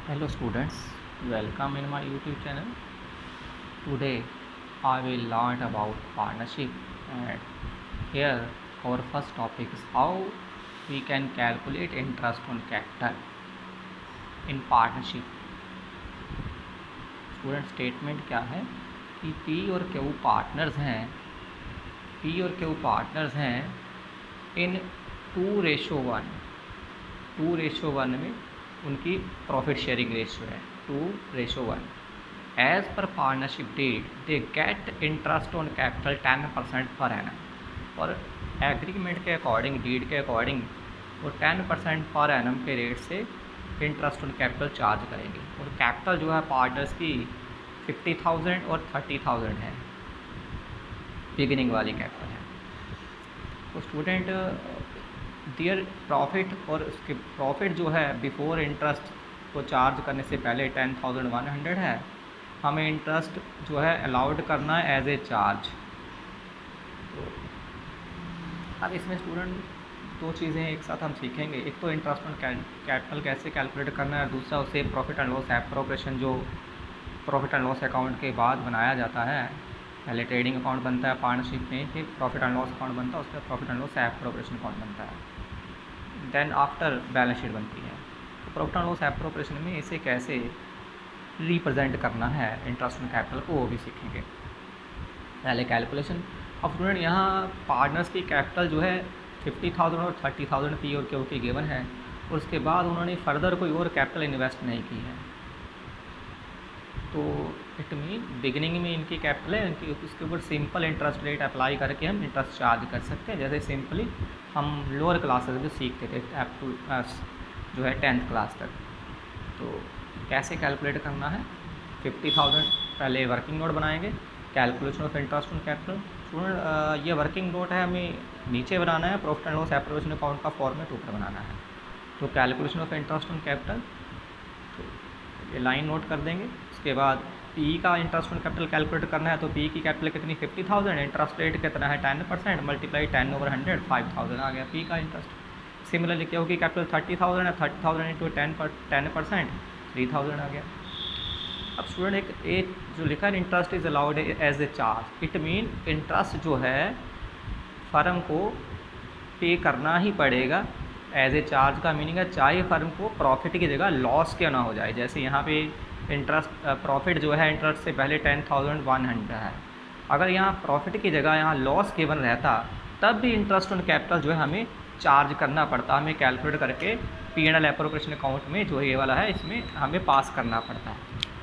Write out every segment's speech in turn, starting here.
Hello students, welcome in my YouTube channel. Today I will learn about partnership, and here our first topic is how we can calculate interest on capital in partnership. Student statement क्या है कि P और Q partners हैं इन 2:1। 2:1 में उनकी profit sharing ratio है 2:1। As per partnership deed they get interest on capital 10% per annum, और agreement के अकॉर्डिंग, डीड के अकॉर्डिंग वो 10% पर एनम के रेट से इंटरेस्ट ऑन कैपिटल चार्ज करेंगे। और कैपिटल जो है पार्टनर्स की 50,000 और 30,000 है, बिगिनिंग वाली कैपिटल है। तो स्टूडेंट दियर प्रॉफिट, और उसके प्रॉफिट जो है बिफोर इंटरेस्ट को चार्ज करने से पहले 10,100 है। हमें इंटरेस्ट जो है अलाउड करना है एज ए चार्ज। तो अब इसमें स्टूडेंट दो चीज़ें एक साथ हम सीखेंगे, एक तो इंटरेस्ट ऑन कैपिटल कैसे कैलकुलेट करना है, और दूसरा उसे प्रॉफिट एंड लॉस एप्रोप्रिएशन जो प्रॉफिट एंड लॉस अकाउंट के बाद बनाया जाता है। पहले ट्रेडिंग अकाउंट बनता है पार्टनरशिप में, फिर प्रॉफिट एंड लॉस अकाउंट बनता है, उसके बाद profit and loss appropriation account बनता है, देन आफ्टर बैलेंस शीट बनती है। तो प्रॉफिट एंड लॉस एप्रोप्रिएशन में इसे कैसे रिप्रेजेंट करना है इंटरेस्ट ऑन कैपिटल को, वो भी सीखेंगे। पहले कैलकुलेशन। अब स्टूडेंट यहाँ पार्टनर्स की कैपिटल जो है 50,000 और 30,000 पी और क्यू की गिवन है, और उसके बाद उन्होंने फर्दर कोई और कैपिटल इन्वेस्ट नहीं की है। तो इट मीन बिगिनिंग में इनकी कैपिटल है, इनकी उसके ऊपर सिंपल इंटरेस्ट रेट अप्लाई करके हम इंटरेस्ट चार्ज कर सकते हैं, जैसे सिंपली हम लोअर क्लासेस में सीखते थे अप टू जो है 10th क्लास तक। तो कैसे कैलकुलेट करना है, 50,000 पहले वर्किंग नोट बनाएंगे, calculation of interest on capital. Student ये वर्किंग नोट है, हमें नीचे बनाना है, profit and loss appropriation account का फॉर्मेट ऊपर बनाना है। तो calculation of interest on capital, तो ये लाइन नोट कर देंगे। उसके बाद पी का इंटरेस्ट ऑन कैपिटल कैलकुलेट करना है, तो पी की कैपिटल कितनी 50,000, इंटरेस्ट रेट कितना है 10%, मल्टीप्लाई 10/100 5,000 आ गया पी का इंटरेस्ट। सिमिलरली क्या होगी, कैपिटल 30,000 है, 30,000 इंटू 10% 3,000 आ गया। अब स्टूडेंट एक जो लिखा है interest is allowed as a charge, it mean interest जो है फर्म को पे करना ही पड़ेगा एज ए चार्ज। का मीनिंग है चाहे फर्म को प्रॉफिट की जगह लॉस क्यों ना हो जाए। जैसे यहाँ पे इंटरेस्ट प्रॉफिट जो है इंटरेस्ट से पहले 10,100 है, अगर यहाँ प्रॉफिट की जगह यहाँ लॉस केवल रहता तब भी इंटरेस्ट ऑन कैपिटल जो है हमें चार्ज करना पड़ता, हमें कैलकुलेट करके P&L एप्रोप्रिएशन अकाउंट में जो ये वाला है इसमें हमें पास करना पड़ता है।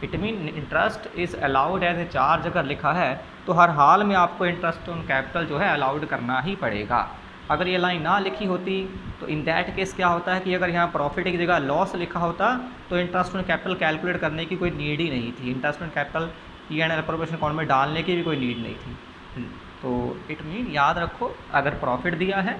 It mean interest is allowed as a charge अगर लिखा है तो हर हाल में आपको इंटरेस्ट ऑन कैपिटल जो है अलाउड करना ही पड़ेगा। अगर ये लाइन ना लिखी होती तो इन दैट केस क्या होता है कि अगर यहाँ प्रॉफिट की जगह लॉस लिखा होता तो इंटरेस्ट ऑन कैपिटल कैलकुलेट करने की कोई नीड ही नहीं थी, interest on capital P&L appropriation account में डालने की भी कोई नीड नहीं थी। तो इट मीन याद रखो, अगर प्रॉफिट दिया है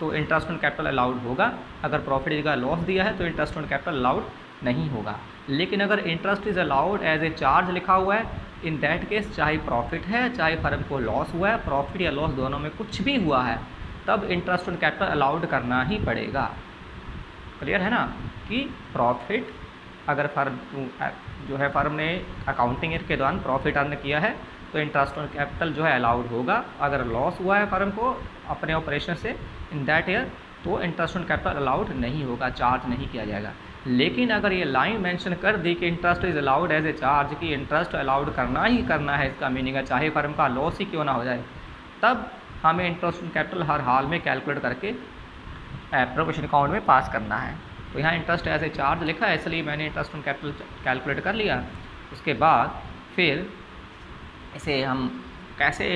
तो इंटरेस्ट ऑन कैपिटल अलाउड होगा, अगर प्रॉफिट की जगह लॉस दिया है तो इंटरेस्ट ऑन कैपिटल अलाउड नहीं होगा। लेकिन अगर interest is allowed as a charge लिखा हुआ है, इन दैट केस चाहे प्रॉफिट है चाहे फर्म को लॉस हुआ है, प्रॉफिट या लॉस दोनों में कुछ भी हुआ है, तब इंटरेस्ट ऑन कैपिटल अलाउड करना ही पड़ेगा। क्लियर है ना कि प्रॉफिट अगर फर्म जो है फर्म ने अकाउंटिंग ईयर के दौरान प्रॉफिट अर्न किया है तो इंटरेस्ट ऑन कैपिटल जो है अलाउड होगा। अगर लॉस हुआ है फर्म को अपने ऑपरेशन से इन दैट ईयर तो इंटरेस्ट ऑन कैपिटल अलाउड नहीं होगा, चार्ज नहीं किया जाएगा। लेकिन अगर ये लाइन मेंशन कर दी कि interest is allowed as a charge, की इंटरेस्ट अलाउड करना ही करना है, इसका मीनिंग है चाहे फर्म का लॉस ही क्यों ना हो जाए, तब हमें इंटरेस्ट ऑन कैपिटल हर हाल में कैलकुलेट करके एप्रोप्रिएशन अकाउंट में पास करना है। तो यहाँ इंटरेस्ट एज ए चार्ज लिखा है, इसलिए मैंने इंटरेस्ट ऑन कैपिटल कैलकुलेट कर लिया। उसके बाद फिर इसे हम कैसे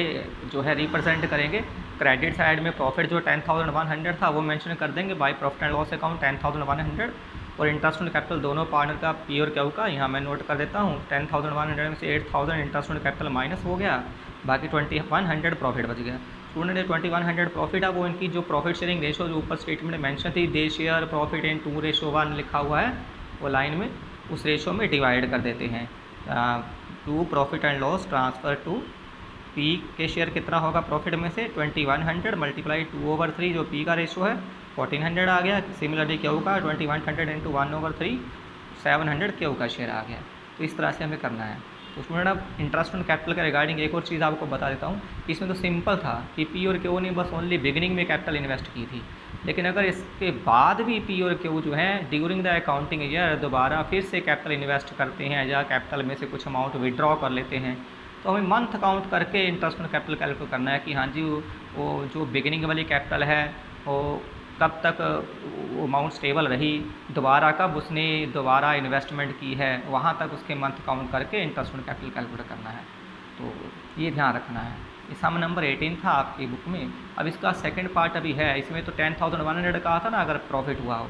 जो है रिप्रेजेंट करेंगे, क्रेडिट साइड में प्रॉफिट जो 10,100 था वो मेंशन कर देंगे bye profit and loss account 10,100, और इंटरेस्ट ऑन कैपिटल दोनों पार्टनर का पी और क्यू का यहाँ मैं नोट कर देता हूँ। 10,100 में से 8,000 इंटरेस्ट ऑन कैपिटल माइनस हो गया, बाकी 2,100 प्रॉफिट बच गया। स्टूडेंट ने 2,100 प्रॉफिट है, वो इनकी जो प्रॉफिट शेयरिंग रेशो जो ऊपर स्टेटमेंट में मेंशन थी, दे शेयर प्रॉफिट इन 2:1 लिखा हुआ है वो लाइन में, उस रेशो में डिवाइड कर देते हैं। To profit and loss transfer to P के शेयर कितना होगा प्रॉफिट में से 2,100 मल्टीप्लाई 2/3 जो पी का रेशो है 1,400 आ गया। सिमिलरली क्या होगा 2,100 इंटू 1/3 700 क्यू का शेयर आ गया। तो इस तरह से हमें करना है। तो स्टूडेंट अब इंटरेस्ट ऑन कैपिटल के रिगार्डिंग एक और चीज़ आपको बता देता हूँ। इसमें तो सिंपल था कि पी और क्यू ने बस ओनली बिगिनिंग में कैपिटल इन्वेस्ट की थी, लेकिन अगर इसके बाद भी पी और क्यू जो है ड्यूरिंग द अकाउंटिंग ईयर दोबारा फिर से कैपिटल इन्वेस्ट करते हैं या कैपिटल में से कुछ अमाउंट विड्रॉ कर लेते हैं, तो हमें मंथ काउंट करके इंटरेस्ट ऑन कैपिटल कैलकुलेट करना है कि हाँ जी वो जो बिगिनिंग वाली कैपिटल है वो कब तक वो अमाउंट स्टेबल रही, दोबारा कब उसने दोबारा इन्वेस्टमेंट की है, वहाँ तक उसके मंथ काउंट करके इंटरेस्ट ऑन कैपिटल कैलकुलेट करना है। तो ये ध्यान रखना है। ये सम नंबर 18 था आपकी बुक में। अब इसका सेकंड पार्ट अभी है। इसमें तो 10,100 कहा था ना अगर प्रॉफिट हुआ हो,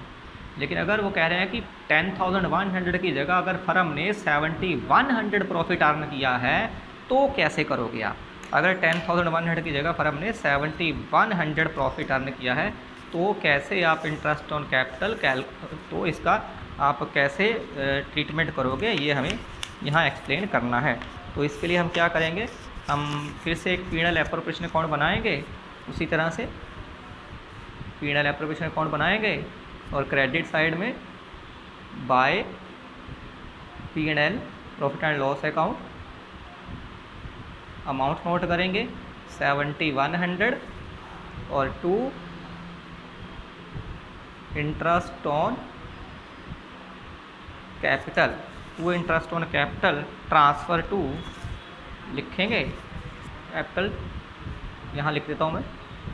लेकिन अगर वो कह रहे हैं कि 10,100 की जगह अगर फर्म ने 7,100 प्रॉफिट अर्न किया है तो कैसे करोगे आप। अगर 10,100 की जगह फर्म ने 7,100 प्रॉफिट अर्न किया है तो कैसे आप इंटरेस्ट ऑन कैपिटल तो इसका आप कैसे ट्रीटमेंट करोगे, ये हमें यहाँ एक्सप्लेन करना है। तो इसके लिए हम क्या करेंगे, हम फिर से एक पीएनएल एप्रोप्रिएशन अकाउंट बनाएंगे, उसी तरह से पीएनएल एप्रोप्रिएशन अकाउंट बनाएंगे और क्रेडिट साइड में by PNL profit and loss account amount note करेंगे 7,100 और 2 इंटरेस्ट ऑन कैपिटल, वो interest on capital transfer to लिखेंगे, कैपिटल यहाँ लिख देता हूँ मैं,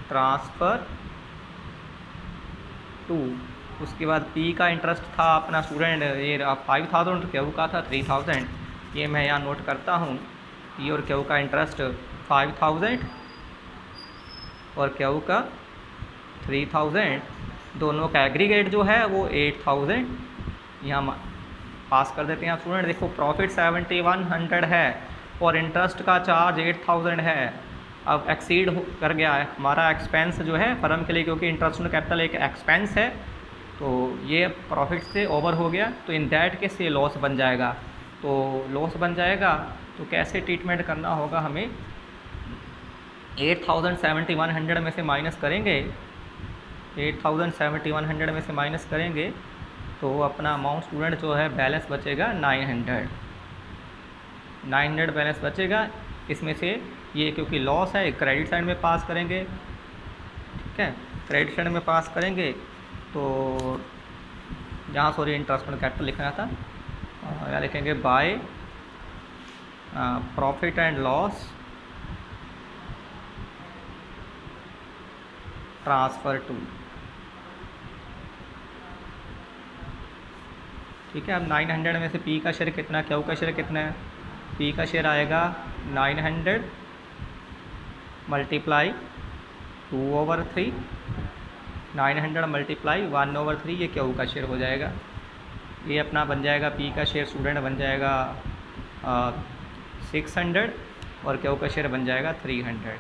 ट्रांसफ़र टू। उसके बाद पी का इंटरेस्ट था अपना स्टूडेंट ये 5,000, क्यू का था 3,000, ये मैं यहाँ नोट करता हूँ। पी और क्यू का इंटरेस्ट 5,000 और क्यू का 3,000, दोनों का एग्रीगेट जो है वो 8,000 यहाँ पास कर देते हैं आप स्टूडेंट। देखो प्रॉफिट 7,100 है और इंटरेस्ट का चार्ज 8,000 है। अब एक्सीड कर गया है हमारा एक्सपेंस जो है फर्म के लिए, क्योंकि इंटरेस्ट ऑन कैपिटल एक एक्सपेंस है, तो ये प्रॉफिट से ओवर हो गया, तो इन दैट केस ये लॉस बन जाएगा। तो लॉस बन जाएगा तो कैसे ट्रीटमेंट करना होगा हमें, 8,7,100 में से माइनस करेंगे, 8,7,100 में से माइनस करेंगे तो अपना अमाउंट स्टूडेंट जो है बैलेंस बचेगा 900 बैलेंस बचेगा। इसमें से ये क्योंकि लॉस है क्रेडिट साइड में पास करेंगे, ठीक है, क्रेडिट साइड में पास करेंगे तो यहाँ सॉरी इंटरेस्ट ऑन कैपिटल लिखना था, यहाँ लिखेंगे by profit and loss transfer to, ठीक है। अब 900 में से पी का शेयर कितना, क्यू का शेयर कितना है, पी का शेयर आएगा 900 मल्टीप्लाई 2/3, 900 मल्टीप्लाई 1/3, ये क्यू का शेयर हो जाएगा। ये अपना बन जाएगा पी का शेयर स्टूडेंट बन जाएगा 600 और क्यू का शेयर बन जाएगा 300,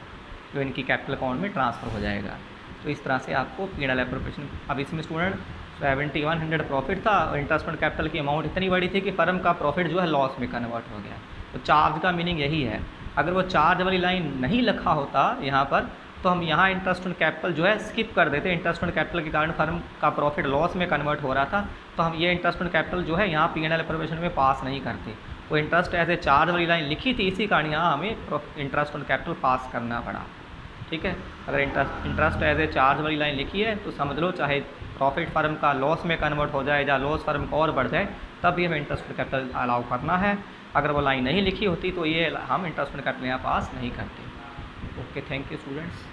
जो इनकी कैपिटल अकाउंट में ट्रांसफ़र हो जाएगा। तो इस तरह से आपको पीएनएल एप्रोप्रिएशन। अब इसमें स्टूडेंट 7,100 प्रॉफिट था और इंटरेस्ट ऑन कैपिटल की अमाउंट इतनी बड़ी थी कि फर्म का प्रॉफिट जो है लॉस में कन्वर्ट हो गया। तो चार्ज का मीनिंग यही है, अगर वो चार्ज वाली लाइन नहीं लिखा होता यहाँ पर तो हम यहाँ इंटरेस्ट ऑन कैपिटल जो है स्किप कर देते। इंटरेस्ट ऑन कैपिटल के कारण फर्म का प्रॉफिट लॉस में कन्वर्ट हो रहा था, तो हम ये इंटरेस्ट ऑन कैपिटल जो है यहाँ पीएनएल एप्रोप्रिएशन में पास नहीं करते। वो इंटरेस्ट एज ए चार्ज वाली लाइन लिखी थी, इसी कारण यहाँ हमें इंटरेस्ट ऑन कैपिटल पास करना पड़ा, ठीक है। अगर इंटरेस्ट एज ए चार्ज वाली लाइन लिखी है तो समझ लो चाहे प्रॉफिट फर्म का लॉस में कन्वर्ट हो जाए या लॉस फर्म का और बढ़ जाए, तब भी हमें इंटरेस्ट ऑन कैपिटल अलाउ करना है। अगर वो लाइन नहीं लिखी होती तो ये हम इंटरेस्ट ऑन कैपिटल यहाँ पास नहीं करते। Okay, thank you students.